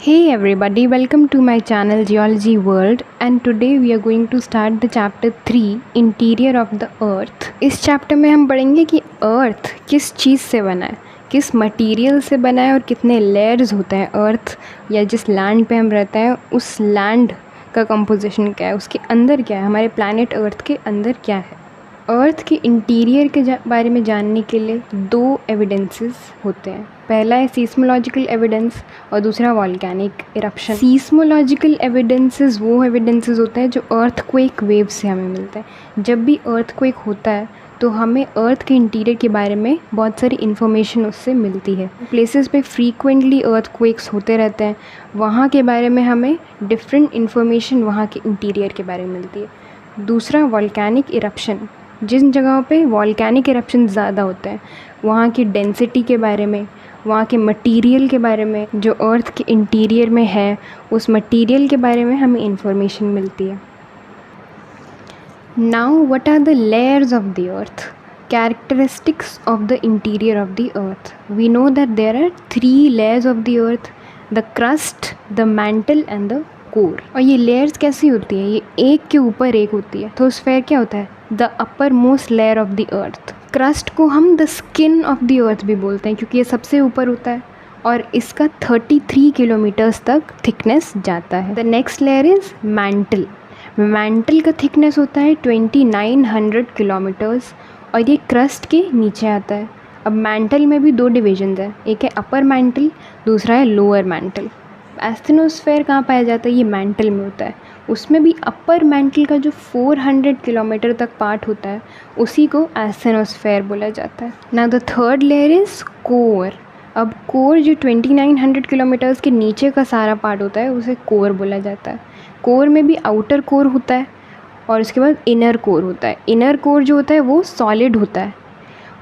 Hey everybody, welcome to my channel Geology World and today we are going to start the chapter 3 Interior of the Earth। इस chapter में हम पढ़ेंगे कि अर्थ किस चीज़ से बना है, किस मटेरियल से बना है और कितने लेयर्स होते हैं अर्थ या जिस लैंड पे हम रहते हैं उस लैंड का कंपोजिशन क्या है, उसके अंदर क्या है, हमारे प्लैनेट अर्थ के अंदर क्या है। अर्थ के इंटीरियर के बारे में जानने के लिए दो एविडेंसेस होते हैं। पहला है सीस्मोलॉजिकल एविडेंस और दूसरा वॉल्केनिक इरप्शन। सीस्मोलॉजिकल एविडेंसेस वो एविडेंसेस होते हैं जो अर्थक्वेक वेव से हमें मिलते हैं। जब भी अर्थक्वेक होता है तो हमें अर्थ के इंटीरियर के बारे में बहुत सारी इन्फॉर्मेशन उससे मिलती है। प्लेसेस पे फ्रीक्वेंटली अर्थक्वेक्स होते रहते हैं, वहाँ के बारे में हमें डिफरेंट इन्फॉर्मेशन वहाँ के इंटीरियर के बारे में मिलती है। दूसरा वॉल्केनिक इरप्शन, जिन जगहों पे वॉल्केनिक इरप्शन ज़्यादा होते हैं वहाँ की डेंसिटी के बारे में, वहाँ के मटेरियल के बारे में, जो अर्थ के इंटीरियर में है उस मटेरियल के बारे में हमें इंफॉर्मेशन मिलती है। Now what are the layers of the earth? Characteristics of the interior of the earth. We know that there are 3 layers of the earth, the crust, the mantle and the core. और ये layers कैसी होती है? ये एक के ऊपर एक होती है। तो स्फेयर क्या होता है? The upper most layer of the earth. Crust को हम द स्किन ऑफ द अर्थ भी बोलते हैं क्योंकि ये सबसे ऊपर होता है और इसका 33 किलोमीटर्स तक थिकनेस जाता है। The next layer is mantle. Mantle का थिकनेस होता है 2900 किलोमीटर्स और ये क्रस्ट के नीचे आता है। अब मैंटल में भी 2 डिविजन्स हैं, एक है अपर मैंटल, दूसरा है लोअर मैंटल। एस्थेनोस्फेयर कहाँ पाया जाता है? ये मैंटल में होता है। उसमें भी अपर मैंटल का जो 400 किलोमीटर तक पार्ट होता है उसी को एस्थेनोस्फेयर बोला जाता है। Now the third layer is core. अब कोर जो 2900 किलोमीटर्स के नीचे का सारा पार्ट होता है उसे कोर बोला जाता है। कोर में भी आउटर कोर होता है और उसके बाद इनर कोर होता है। इनर कोर जो होता है वो सॉलिड होता है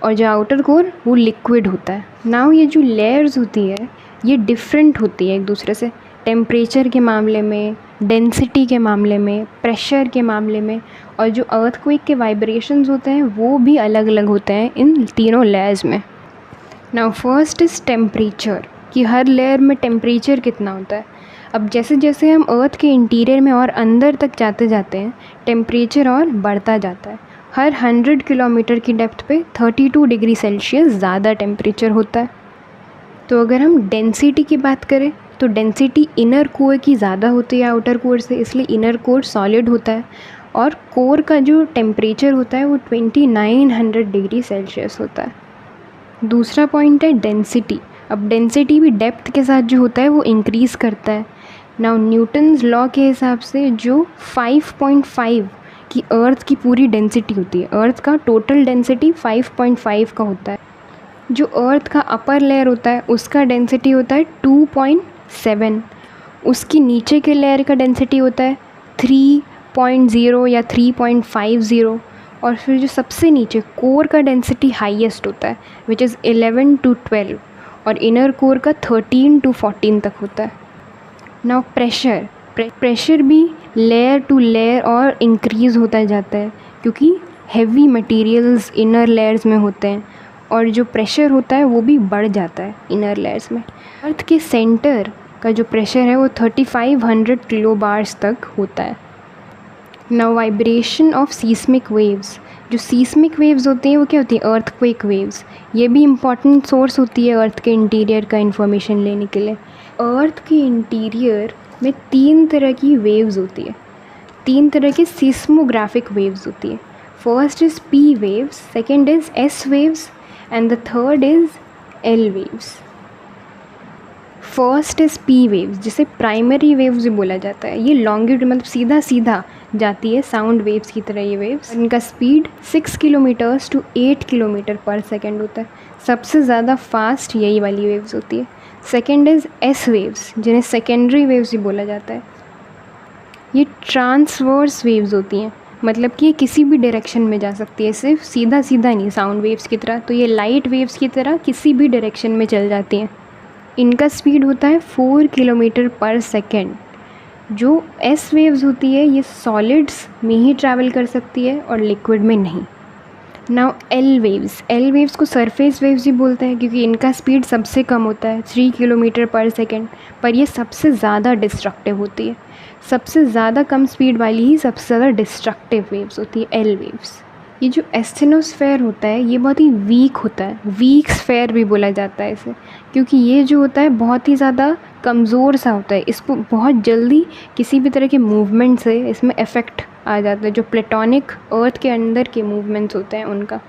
और जो आउटर कोर वो लिक्विड होता है। नाउ ये जो लेयर्स होती है ये डिफरेंट होती है एक दूसरे से, टेम्परेचर के मामले में, डेंसिटी के मामले में, प्रेशर के मामले में, और जो अर्थक्वेक के वाइब्रेशंस होते हैं वो भी अलग अलग होते हैं इन तीनों लेयर्स में। नाउ फर्स्ट इज़ टेम्परेचर, कि हर लेयर में टेम्परेचर कितना होता है। अब जैसे जैसे हम अर्थ के इंटीरियर में और अंदर तक जाते जाते हैं टेम्परेचर और बढ़ता जाता है। हर 100 किलोमीटर की डेप्थ पे 32 डिग्री सेल्सियस ज़्यादा टेम्परेचर होता है। तो अगर हम डेंसिटी की बात करें तो डेंसिटी इनर कोर की ज़्यादा होती है आउटर कोर से, इसलिए इनर कोर सॉलिड होता है और कोर का जो टेम्परेचर होता है वो 2900 डिग्री सेल्सियस होता है। दूसरा पॉइंट है डेंसिटी। अब डेंसिटी भी डेप्थ के साथ जो होता है वो इंक्रीज़ करता है। नाउ न्यूटन्स लॉ के हिसाब से जो 5.5 की अर्थ की पूरी डेंसिटी होती है, अर्थ का टोटल डेंसिटी 5.5 का होता है। जो अर्थ का अपर लेयर होता है उसका डेंसिटी होता है 2.7, उसकी नीचे के लेयर का डेंसिटी होता है 3.0 या 3.50, और फिर जो सबसे नीचे कोर का डेंसिटी हाईएस्ट होता है विच इज़ 11 to 12 और इनर कोर का 13 to 14 तक होता है। नाउ प्रेशर भी लेयर टू लेयर और इंक्रीज़ होता जाता है क्योंकि हैवी मटेरियल्स इनर लेयर्स में होते हैं और जो प्रेशर होता है वो भी बढ़ जाता है इनर लेयर्स में। अर्थ के सेंटर का जो प्रेशर है वो 3500 किलोबार्स तक होता है। Now vibration of seismic waves. जो सीस्मिक वेव्स होती हैं वो क्या होती है? Earthquake waves. ये भी इम्पॉर्टेंट सोर्स होती है अर्थ के इंटीरियर का इन्फॉर्मेशन लेने के लिए। अर्थ के इंटीरियर में 3 तरह की वेव्स होती है, 3 तरह की सीस्मोग्राफिक वेव्स होती है। First is P waves, second is S waves and the third is L waves. First is P waves, जिसे प्राइमरी वेव्स भी बोला जाता है। ये लॉन्गिट्यूड मतलब सीधा सीधा जाती है साउंड वेव्स की तरह ये वेव्स। इनका स्पीड 6 किलोमीटर्स to 8 किलोमीटर पर सेकेंड होता है। सबसे ज़्यादा फास्ट यही वाली वेव्स होती है। सेकेंड इज़ एस वेव्स, जिन्हें सेकेंडरी वेव्स भी बोला जाता है। ये ट्रांसवर्स वेव्स होती हैं, मतलब कि ये किसी भी डायरेक्शन में जा सकती है, सिर्फ सीधा सीधा नहीं साउंड वेव्स की तरह। तो ये लाइट वेव्स की तरह किसी भी डायरेक्शन में चल जाती हैं। इनका स्पीड होता है 4 किलोमीटर पर सेकेंड। जो एस वेव्स होती है ये सॉलिड्स में ही ट्रैवल कर सकती है और लिक्विड में नहीं। नाउ एल वेव्स को सरफेस वेव्स भी बोलते हैं क्योंकि इनका स्पीड सबसे कम होता है 3 किलोमीटर पर सेकेंड, पर ये सबसे ज़्यादा डिस्ट्रक्टिव होती है। सबसे ज़्यादा कम स्पीड वाली ही सबसे ज़्यादा डिस्ट्रक्टिव वेव्स होती है एल वेव्स। ये जो एस्थेनोस्फेयर होता है ये बहुत ही वीक होता है, वीक स्फेयर भी बोला जाता है इसे, क्योंकि ये जो होता है बहुत ही ज़्यादा कमज़ोर सा होता है। इसको बहुत जल्दी किसी भी तरह के मूवमेंट से इसमें इफ़ेक्ट आ जाता है, जो प्लेटोनिक अर्थ के अंदर के मूवमेंट्स होते हैं उनका।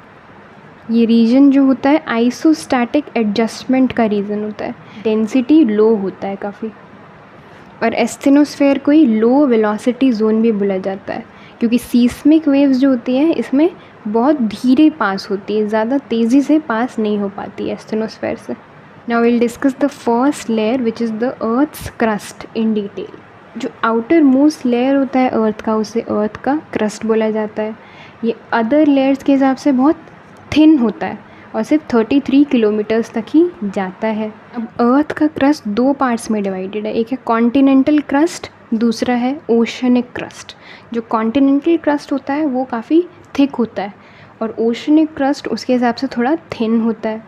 ये रीजन जो होता है आइसोस्टैटिक एडजस्टमेंट का रीज़न होता है, डेंसिटी लो होता है काफ़ी। और एस्थेनोस्फेयर को ही लो वेलोसिटी जोन भी बोला जाता है क्योंकि सीस्मिक वेव्स जो होती हैं इसमें बहुत धीरे पास होती है, ज़्यादा तेज़ी से पास नहीं हो पाती है एस्थेनोस्फेयर से। Now will discuss the first layer which is the earth's crust in detail. जो आउटर मोस्ट लेयर होता है अर्थ का उसे अर्थ का क्रस्ट बोला जाता है। ये अदर लेयर्स के हिसाब से बहुत थिन होता है और सिर्फ 33 किलोमीटर्स तक ही जाता है। अब अर्थ का क्रस्ट दो पार्ट्स में डिवाइडेड है, एक है कॉन्टिनेंटल क्रस्ट, दूसरा है ओशनिक क्रस्ट। जो कॉन्टिनेंटल क्रस्ट होता है वो काफ़ी थिक होता है और ओशनिक क्रस्ट उसके हिसाब से थोड़ा थिन होता है।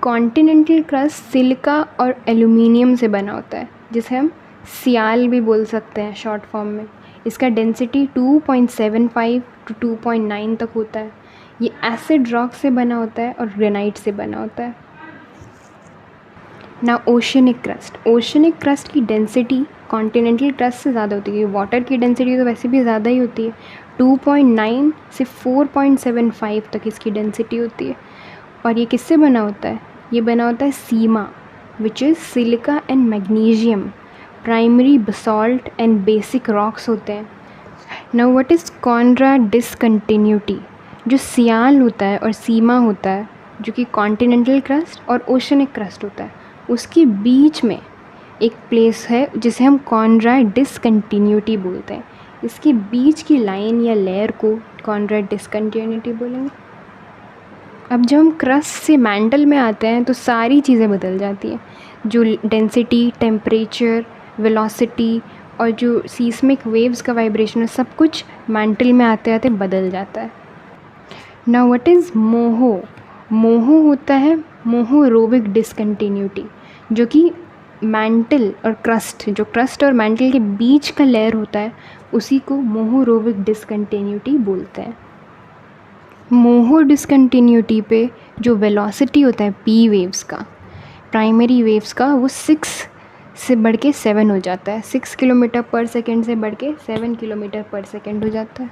कॉन्टिनेंटल क्रस्ट सिलिका और एल्यूमिनियम से बना होता है जिसे हम सियाल भी बोल सकते हैं शॉर्ट फॉर्म में। इसका डेंसिटी 2.75 to 2.9 तक होता है। ये एसिड रॉक से बना होता है और ग्रेनाइट से बना होता है। ना ओशनिक क्रस्ट की डेंसिटी कॉन्टिनेंटल क्रस्ट से ज़्यादा होती है। वाटर की डेंसिटी तो वैसे भी ज़्यादा ही होती है, 2.9 से 4.75 तक इसकी डेंसिटी होती है। और ये किससे बना होता है? ये बना होता है sima, which is silica and magnesium, primary basalt and basic rocks होते हैं। Now what is Conrad discontinuity? जो सियाल होता है और सीमा होता है जो कि कॉन्टिनेंटल क्रस्ट और ओशनिक क्रस्ट होता है, उसके बीच में एक प्लेस है जिसे हम कॉनराड डिसकंटिन्यूटी बोलते हैं। इसके बीच की लाइन या लेयर को कॉनराड डिसकंटिन्यूटी बोलेंगे। अब जब हम क्रस्ट से मैंटल में आते हैं तो सारी चीज़ें बदल जाती हैं। जो डेंसिटी, टेम्परेचर, वेलोसिटी और जो सीस्मिक वेव्स का वाइब्रेशन है, सब कुछ मैंटल में आते आते बदल जाता है। Now what is Moho? Moho होता है मोहोरोबिक डिसकंटिन्यूटी, जो कि मैंटल और क्रस्ट, जो क्रस्ट और मैंटल के बीच का लेयर होता है उसी को मोहोरोबिक डिसकंटिन्यूटी बोलते हैं। मोहो डिसकंटिन्यूटी पे जो वेलोसिटी होता है पी वेव्स का, प्राइमरी वेव्स का, वो 6 से बढ़ के 7 हो जाता है। 6 किलोमीटर पर सेकेंड से बढ़ के 7 किलोमीटर पर सेकेंड हो जाता है।